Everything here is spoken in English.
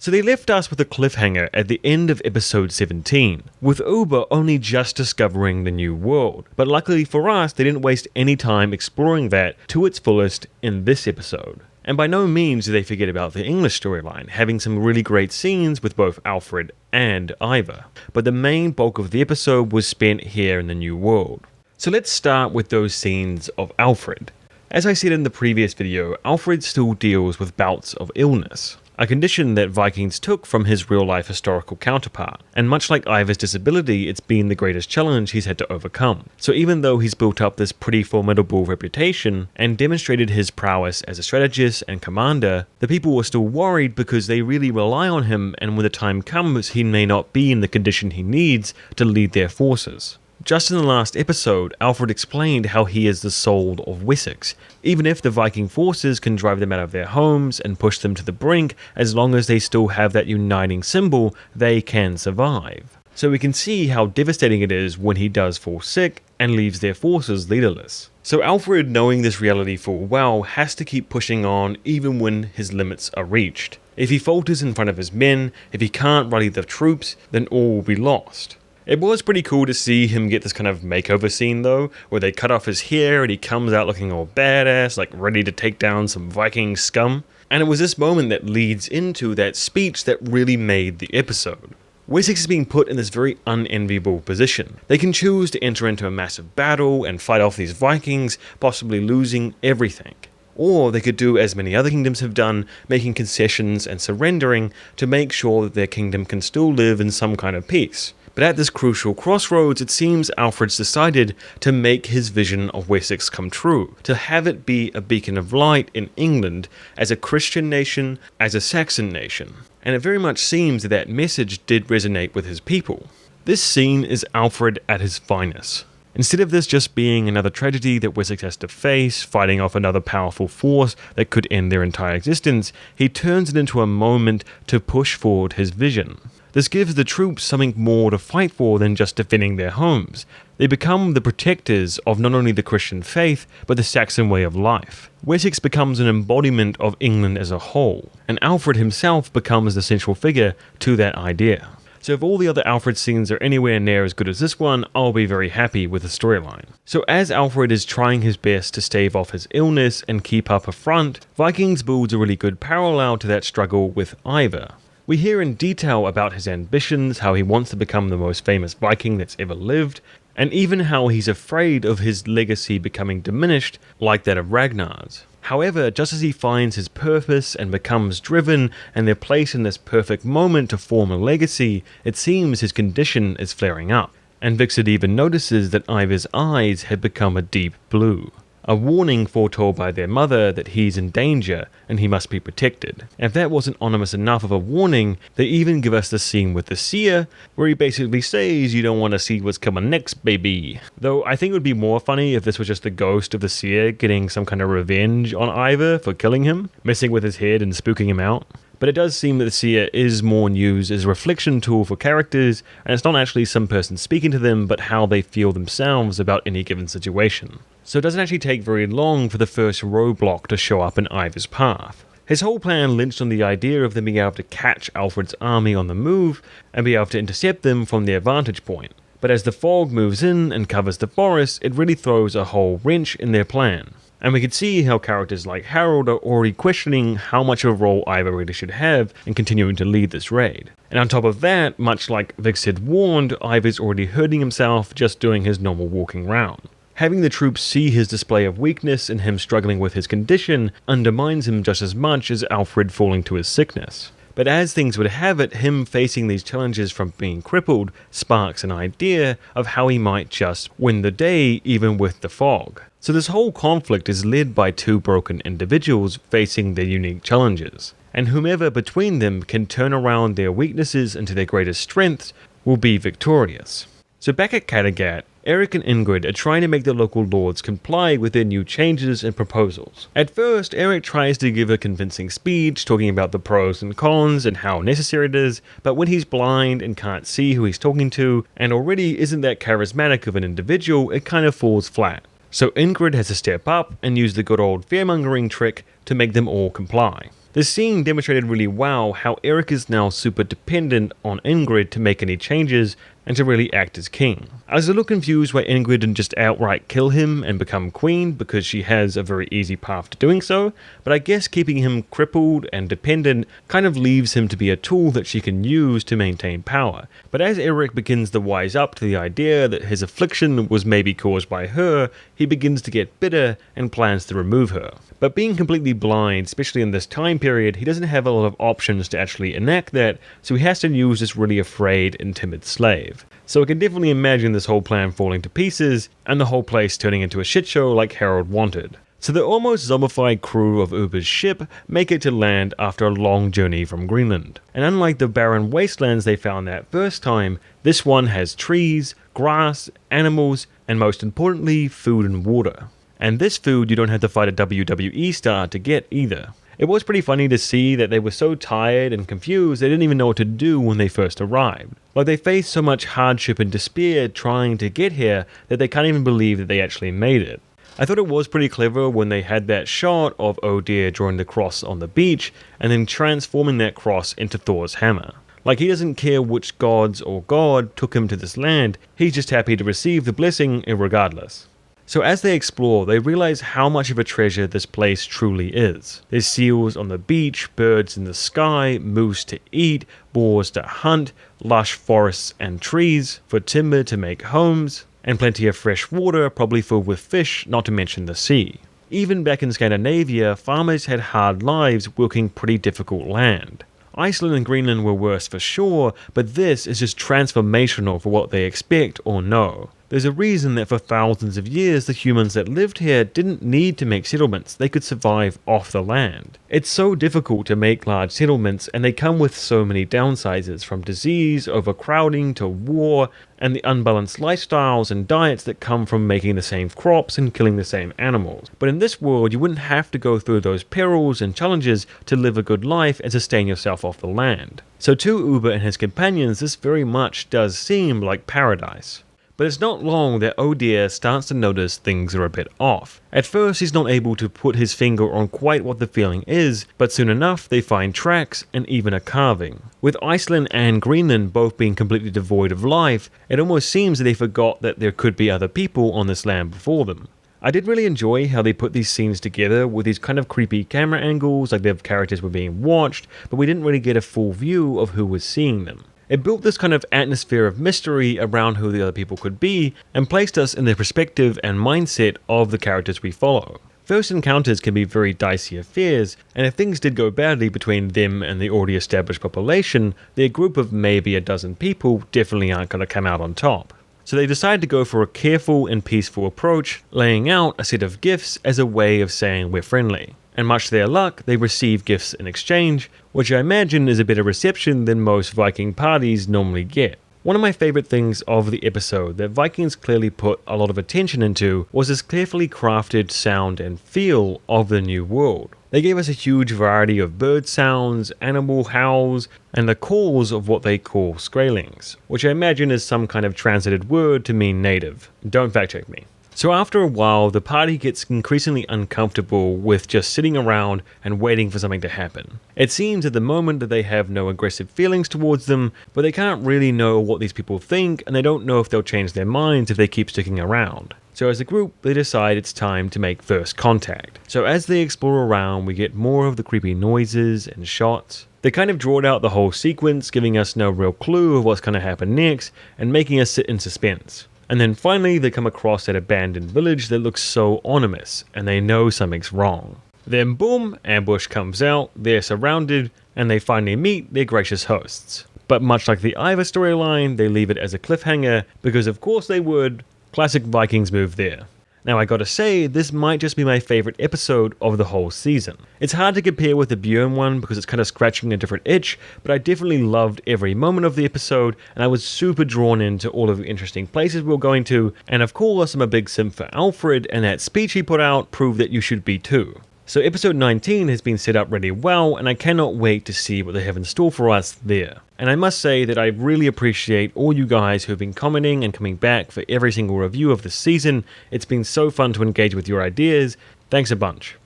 So they left us with a cliffhanger at the end of episode 17, with Ubbe only just discovering the new world, but luckily for us they didn't waste any time exploring that to its fullest in this episode. And by no means do they forget about the English storyline, having some really great scenes with both Alfred and Ivar, but the main bulk of the episode was spent here in the new world. So let's start with those scenes of Alfred. As I said in the previous video, Alfred still deals with bouts of illness, a condition that Vikings took from his real-life historical counterpart, and much like Ivar's disability, it's been the greatest challenge he's had to overcome. So even though he's built up this pretty formidable reputation and demonstrated his prowess as a strategist and commander, the people were still worried because they really rely on him, and when the time comes, he may not be in the condition he needs to lead their forces. Just in the last episode, Alfred explained how he is the soul of Wessex. Even if the Viking forces can drive them out of their homes and push them to the brink, as long as they still have that uniting symbol, they can survive. So we can see how devastating it is when he does fall sick and leaves their forces leaderless. So Alfred, knowing this reality full well, has to keep pushing on even when his limits are reached. If he falters in front of his men, if he can't rally the troops, then all will be lost. It was pretty cool to see him get this kind of makeover scene though, where they cut off his hair and he comes out looking all badass, like ready to take down some Viking scum. And it was this moment that leads into that speech that really made the episode. Wessex is being put in this very unenviable position. They can choose to enter into a massive battle and fight off these Vikings, possibly losing everything. Or they could do as many other kingdoms have done, making concessions and surrendering to make sure that their kingdom can still live in some kind of peace. But at this crucial crossroads, it seems Alfred's decided to make his vision of Wessex come true, to have it be a beacon of light in England as a Christian nation, as a Saxon nation. And it very much seems that that message did resonate with his people. This scene is Alfred at his finest. Instead of this just being another tragedy that Wessex has to face, fighting off another powerful force that could end their entire existence, he turns it into a moment to push forward his vision. This gives the troops something more to fight for than just defending their homes. They become the protectors of not only the Christian faith, but the Saxon way of life. Wessex becomes an embodiment of England as a whole, and Alfred himself becomes the central figure to that idea. So if all the other Alfred scenes are anywhere near as good as this one, I'll be very happy with the storyline. So as Alfred is trying his best to stave off his illness and keep up a front, Vikings builds a really good parallel to that struggle with Ivar. We hear in detail about his ambitions, how he wants to become the most famous Viking that's ever lived, and even how he's afraid of his legacy becoming diminished like that of Ragnar's. However, just as he finds his purpose and becomes driven and they're placed in this perfect moment to form a legacy, it seems his condition is flaring up, and Vixit even notices that Ivar's eyes had become a deep blue. A warning foretold by their mother that he's in danger and he must be protected. If that wasn't ominous enough of a warning, they even give us the scene with the seer, where he basically says you don't want to see what's coming next, baby. Though I think it would be more funny if this was just the ghost of the seer getting some kind of revenge on Ivar for killing him, messing with his head and spooking him out. But it does seem that the seer is more used as a reflection tool for characters, and it's not actually some person speaking to them, but how they feel themselves about any given situation. So it doesn't actually take very long for the first roadblock to show up in Ivar's path. His whole plan lynched on the idea of them being able to catch Alfred's army on the move and be able to intercept them from their vantage point. But as the fog moves in and covers the forest, it really throws a whole wrench in their plan. And we can see how characters like Harold are already questioning how much of a role Ivar really should have in continuing to lead this raid. And on top of that, much like Vix had warned, Ivar's already hurting himself just doing his normal walking round. Having the troops see his display of weakness and him struggling with his condition undermines him just as much as Alfred falling to his sickness. But as things would have it, him facing these challenges from being crippled sparks an idea of how he might just win the day even with the fog. So this whole conflict is led by two broken individuals facing their unique challenges, and whomever between them can turn around their weaknesses into their greatest strengths will be victorious. So back at Kattegat, Eric and Ingrid are trying to make the local lords comply with their new changes and proposals. At first, Eric tries to give a convincing speech talking about the pros and cons and how necessary it is, but when he's blind and can't see who he's talking to, and already isn't that charismatic of an individual, it kind of falls flat. So Ingrid has to step up and use the good old fearmongering trick to make them all comply. This scene demonstrated really well how Eric is now super dependent on Ingrid to make any changes and to really act as king. I was a little confused why Ingrid didn't just outright kill him and become queen, because she has a very easy path to doing so, but I guess keeping him crippled and dependent kind of leaves him to be a tool that she can use to maintain power. But as Eric begins to wise up to the idea that his affliction was maybe caused by her, he begins to get bitter and plans to remove her. But being completely blind, especially in this time period, he doesn't have a lot of options to actually enact that, so he has to use this really afraid and timid slave. So I can definitely imagine this whole plan falling to pieces, and the whole place turning into a shit show like Harold wanted. So the almost zombified crew of Ubbe's ship make it to land after a long journey from Greenland. And unlike the barren wastelands they found that first time, this one has trees, grass, animals, and most importantly, food and water. And this food you don't have to fight a WWE star to get either. It was pretty funny to see that they were so tired and confused they didn't even know what to do when they first arrived. Like, they faced so much hardship and despair trying to get here that they can't even believe that they actually made it. I thought it was pretty clever when they had that shot of Odir drawing the cross on the beach and then transforming that cross into Thor's hammer. Like, he doesn't care which gods or god took him to this land, he's just happy to receive the blessing irregardless. So as they explore, they realize how much of a treasure this place truly is. There's seals on the beach, birds in the sky, moose to eat, boars to hunt, lush forests and trees for timber to make homes, and plenty of fresh water, probably filled with fish, not to mention the sea. Even back in Scandinavia, farmers had hard lives working pretty difficult land. Iceland and Greenland were worse for sure, but this is just transformational for what they expect or know. There's a reason that for thousands of years the humans that lived here didn't need to make settlements, they could survive off the land. It's so difficult to make large settlements, and they come with so many downsides, from disease, overcrowding to war, and the unbalanced lifestyles and diets that come from making the same crops and killing the same animals. But in this world you wouldn't have to go through those perils and challenges to live a good life and sustain yourself off the land. So to Ubbe and his companions, this very much does seem like paradise. But it's not long that Odir starts to notice things are a bit off. At first he's not able to put his finger on quite what the feeling is, but soon enough they find tracks and even a carving. With Iceland and Greenland both being completely devoid of life, it almost seems that they forgot that there could be other people on this land before them. I did really enjoy how they put these scenes together with these kind of creepy camera angles, like their characters were being watched, but we didn't really get a full view of who was seeing them. It built this kind of atmosphere of mystery around who the other people could be, and placed us in the perspective and mindset of the characters we follow. First encounters can be very dicey affairs, and if things did go badly between them and the already established population, their group of maybe a dozen people definitely aren't going to come out on top. So they decide to go for a careful and peaceful approach, laying out a set of gifts as a way of saying we're friendly. And much to their luck, they receive gifts in exchange, which I imagine is a better reception than most Viking parties normally get. One of my favourite things of the episode that Vikings clearly put a lot of attention into was this carefully crafted sound and feel of the new world. They gave us a huge variety of bird sounds, animal howls, and the calls of what they call skrælings, which I imagine is some kind of translated word to mean native. Don't fact check me. So after a while, the party gets increasingly uncomfortable with just sitting around and waiting for something to happen. It seems at the moment that they have no aggressive feelings towards them, but they can't really know what these people think, and they don't know if they'll change their minds if they keep sticking around. So as a group, they decide it's time to make first contact. So as they explore around, we get more of the creepy noises and shots. They kind of drawed out the whole sequence, giving us no real clue of what's going to happen next, and making us sit in suspense. And then finally they come across that abandoned village that looks so ominous, and they know something's wrong. Then boom, ambush comes out, they're surrounded, and they finally meet their gracious hosts. But much like the Ivar storyline, they leave it as a cliffhanger, because of course they would. Classic Vikings move there. Now I gotta say, this might just be my favourite episode of the whole season. It's hard to compare with the Björn one because it's kind of scratching a different itch, but I definitely loved every moment of the episode, and I was super drawn into all of the interesting places we were going to, and of course I'm a big simp for Alfred, and that speech he put out proved that you should be too. So episode 19 has been set up really well, and I cannot wait to see what they have in store for us there. And I must say that I really appreciate all you guys who have been commenting and coming back for every single review of this season. It's been so fun to engage with your ideas. Thanks a bunch.